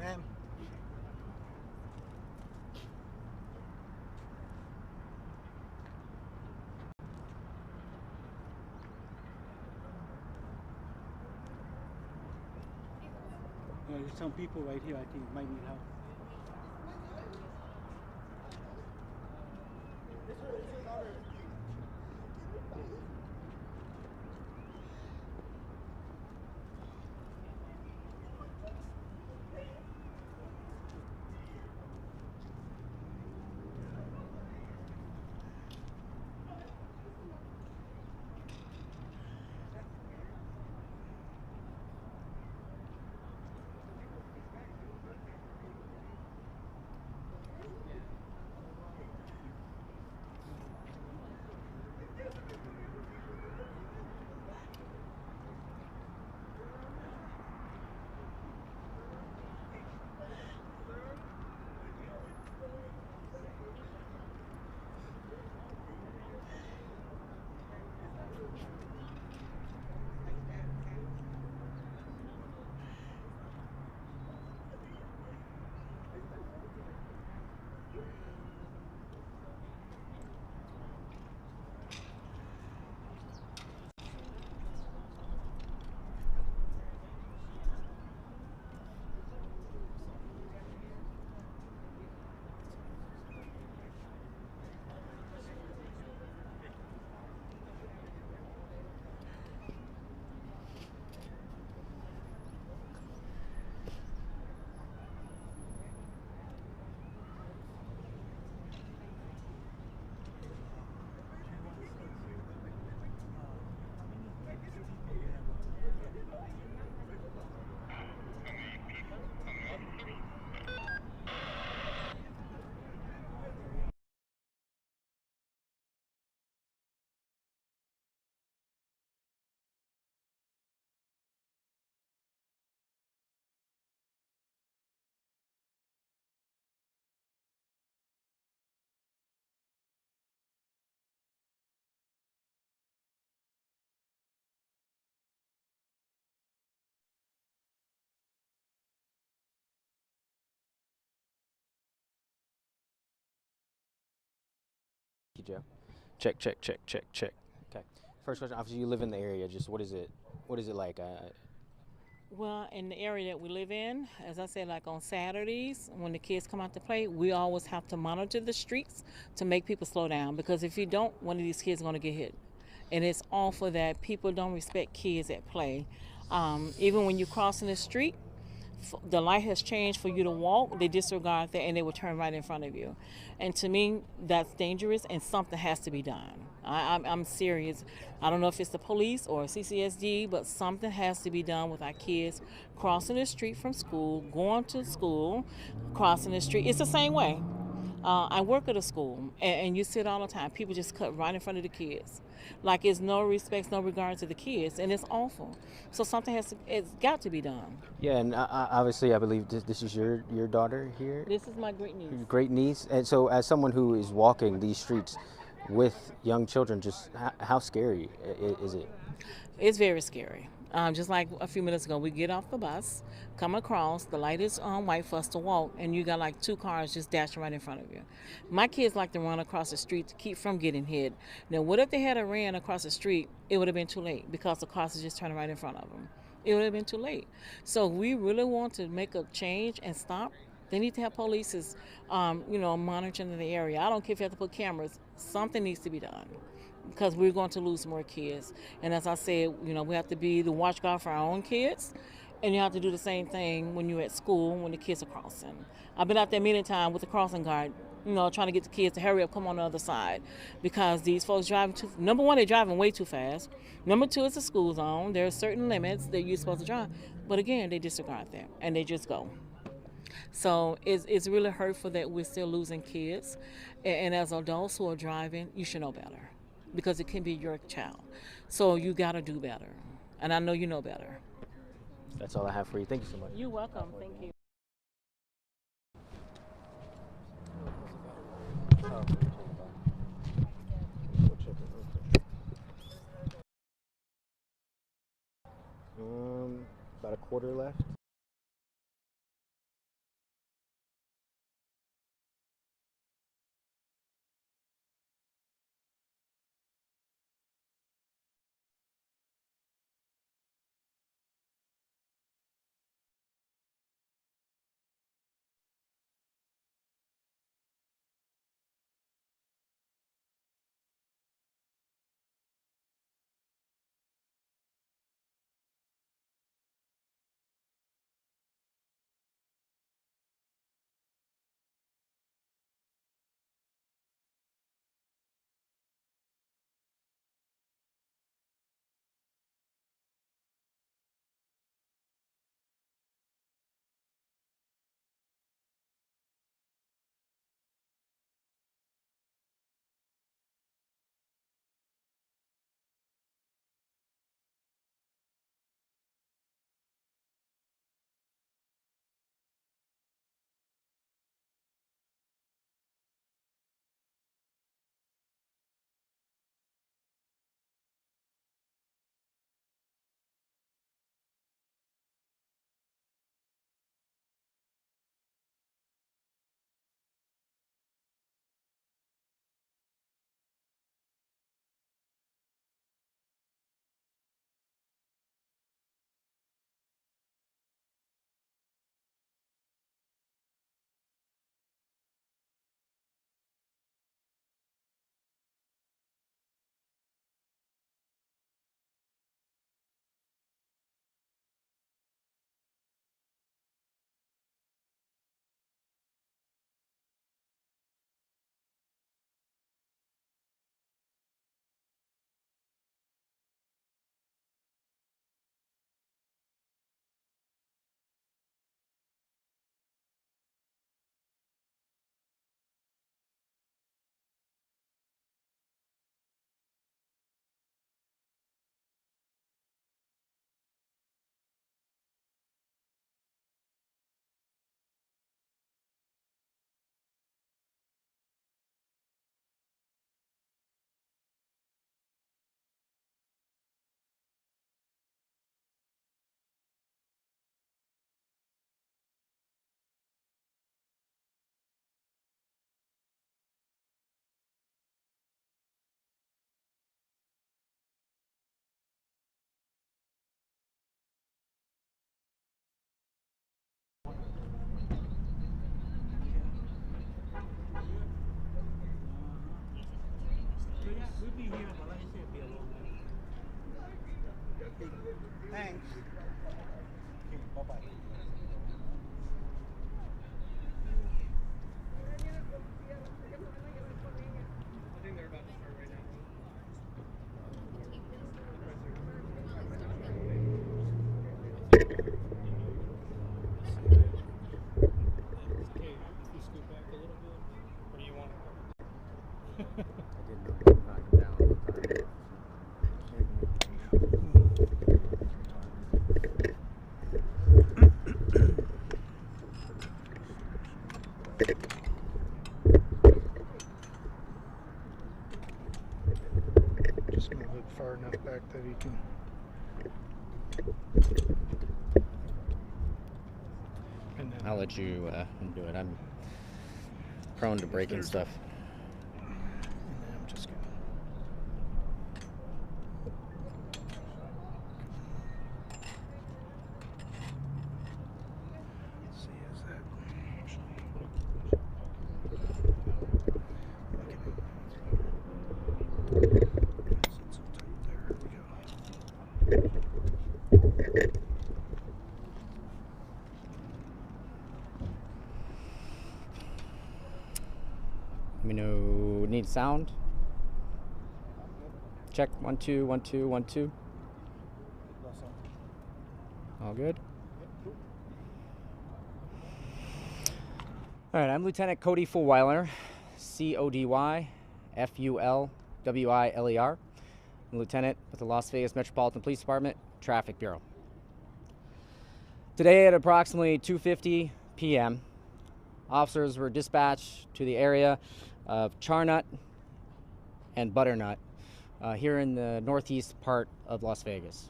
Ma'am. There's some people right here I think might need help. You, Joe. Check, check, check, check, check. Okay. First question. Obviously, you live in the area. Just what is it? What is it like? Well, in the area that we live in, as I said, like on Saturdays when the kids come out to play, we always have to monitor the streets to make people slow down because if you don't, one of these kids is going to get hit. And it's awful that people don't respect kids at play. Even when you're crossing the street, the light has changed for you to walk, they disregard that and they will turn right in front of you. And to me, that's dangerous and something has to be done. I'm serious. I don't know if it's the police or CCSD, but something has to be done with our kids crossing the street from school, going to school, crossing the street. It's the same way. I work at a school, and you see it all the time. People just cut right in front of the kids, like it's no respect, no regard to the kids, and it's awful. So something it's got to be done. Yeah, and obviously, I believe this is your daughter here, This is my great niece. your great niece. And so, as someone who is walking these streets with young children, just how scary is it? It's very scary. Just like a few minutes ago, we get off the bus, come across, the light is on white for us to walk, and you got like two cars just dashing right in front of you. My kids like to run across the street to keep from getting hit. Now, what if they had ran across the street? It would have been too late because the cars are just turning right in front of them. It would have been too late. So we really want to make a change and stop. They need to have police, monitoring the area. I don't care if you have to put cameras. Something needs to be done because we're going to lose more kids. And as I said, we have to be the watchguard for our own kids, and you have to do the same thing when you're at school when the kids are crossing. I've been out there many times with the crossing guard, trying to get the kids to hurry up, come on the other side, because these folks driving too. Number one, they're driving way too fast. Number two, it's a school zone. There are certain limits that you're supposed to drive, but again, they disregard them and they just go. So it's really hurtful that we're still losing kids, and as adults who are driving, you should know better, because it can be your child. So you got to do better. And I know you know better. That's all I have for you. Thank you so much. You're welcome. Thank you. About a quarter left. We'll be here, but like I said, it'll be a long night. Thanks. Okay, bye-bye. I think they're about to start right now. Okay, you scoot back a little bit. check that he can. And then I'll let you do it. I'm prone to breaking stuff. and then I'm just gonna. Let's see, is that actually? It's so tight. There we go. Let me know. Need sound? Check. 1 2 1 2 1 2. All good. All right. I'm Lieutenant Cody Fulweiler, CODY FULWILER. I'm Lieutenant with the Las Vegas Metropolitan Police Department Traffic Bureau. Today at approximately 2:50 p.m., officers were dispatched to the area of Charnut and Butternut here in the northeast part of Las Vegas.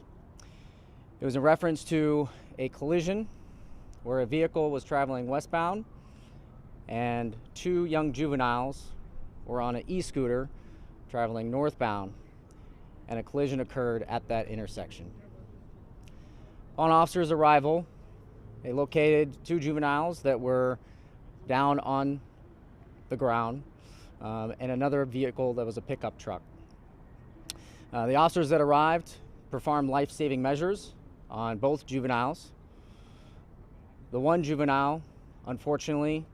It was in reference to a collision where a vehicle was traveling westbound and 2 young juveniles were on an e-scooter traveling northbound, and a collision occurred at that intersection. On officers' arrival, they located 2 juveniles that were down on the ground and another vehicle that was a pickup truck. The officers that arrived performed life-saving measures on both juveniles. The one juvenile, unfortunately,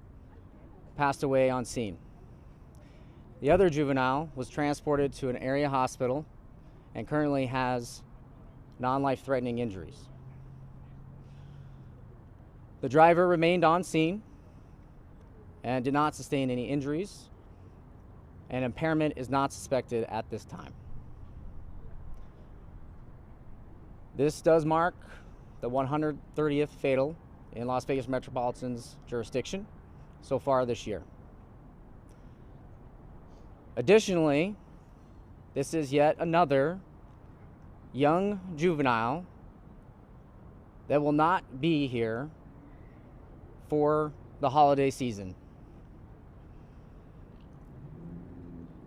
passed away on scene. The other juvenile was transported to an area hospital and currently has non-life-threatening injuries. The driver remained on scene and did not sustain any injuries, and impairment is not suspected at this time. This does mark the 130th fatal in Las Vegas Metropolitan's jurisdiction so far this year. Additionally, this is yet another young juvenile that will not be here for the holiday season.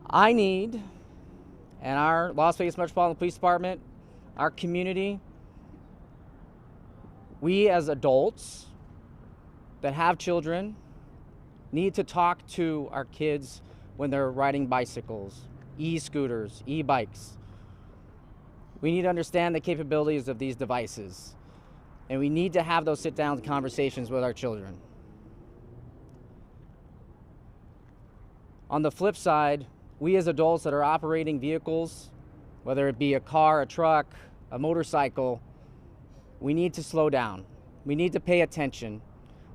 I need, and our Las Vegas Metropolitan Police Department, our community, we as adults that have children need to talk to our kids when they're riding bicycles, e-scooters, e-bikes. We need to understand the capabilities of these devices, and we need to have those sit-down conversations with our children. On the flip side, we as adults that are operating vehicles, whether it be a car, a truck, a motorcycle, we need to slow down. We need to pay attention.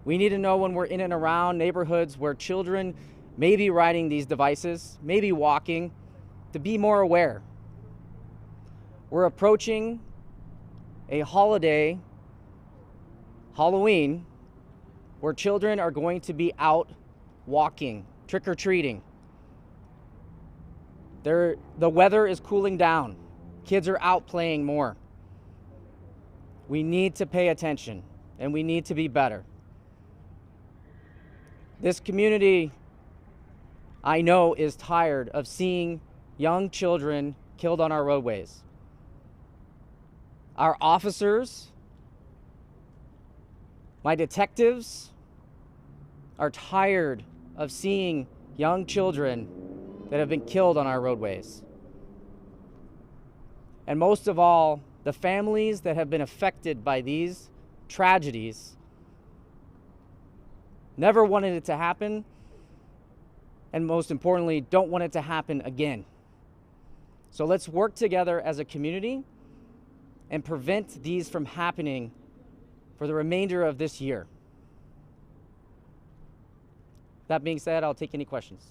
We need to know when we're in and around neighborhoods where children may be riding these devices, maybe walking, to be more aware. We're approaching a holiday, Halloween, where children are going to be out walking, trick-or-treating. The weather is cooling down. Kids are out playing more. We need to pay attention, and we need to be better. This community, I know, is tired of seeing young children killed on our roadways. Our officers, my detectives, are tired of seeing young children that have been killed on our roadways. And most of all, the families that have been affected by these tragedies never wanted it to happen, and most importantly, don't want it to happen again. So let's work together as a community and prevent these from happening for the remainder of this year. That being said, I'll take any questions.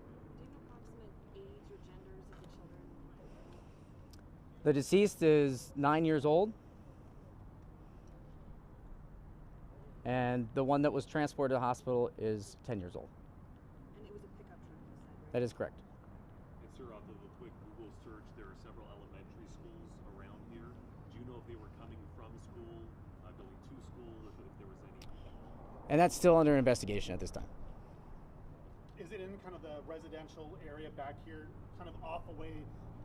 Do you know approximate age or genders of the children? The deceased is 9 years old, and the one that was transported to the hospital is 10 years old. And it was a pickup truck, you said, right? That is correct. And sir, off of a quick Google search, there are several elementary from school, going to school, if there was any. And that's still under investigation at this time. Is it in kind of the residential area back here, kind of off away?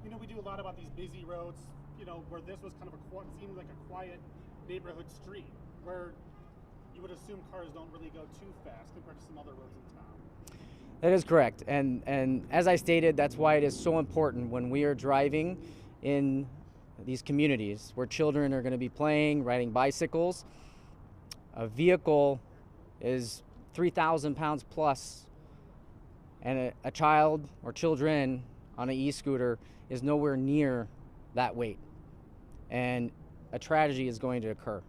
You know, we do a lot about these busy roads, you know, where this was kind of seemed like a quiet neighborhood street where you would assume cars don't really go too fast compared to some other roads in town. That is correct. And as I stated, that's why it is so important when we are driving in these communities where children are going to be playing, riding bicycles. A vehicle is 3,000 pounds plus, and a child or children on an e-scooter is nowhere near that weight, and a tragedy is going to occur.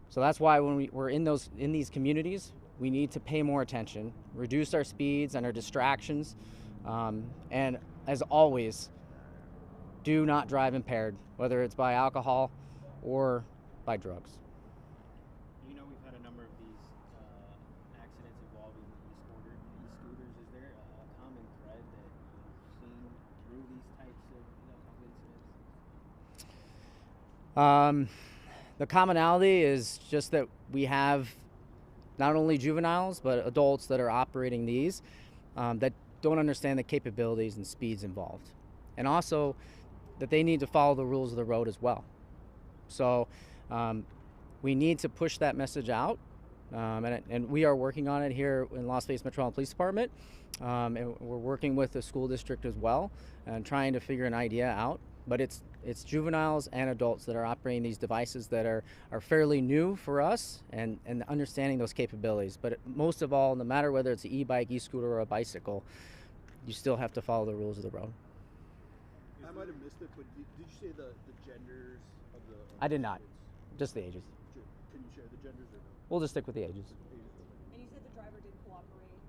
So that's why when we're in these communities, we need to pay more attention, reduce our speeds and our distractions, and as always, do not drive impaired, whether it's by alcohol or by drugs. You know, we've had a number of these accidents involving e-scooters. Is there a common thread that you've seen through these types of incidents? The commonality is just that we have not only juveniles, but adults that are operating these that don't understand the capabilities and speeds involved. And also that they need to follow the rules of the road as well. So we need to push that message out. And we are working on it here in Las Vegas Metropolitan Police Department. And we're working with the school district as well and trying to figure an idea out. But it's juveniles and adults that are operating these devices that are fairly new for us and understanding those capabilities. But most of all, no matter whether it's an e-bike, e-scooter, or a bicycle, you still have to follow the rules of the road. I might have missed it, but did you say the genders of the I did not. kids? Just the ages. Can you share the genders or no? We'll just stick with the ages. And you said the driver did cooperate.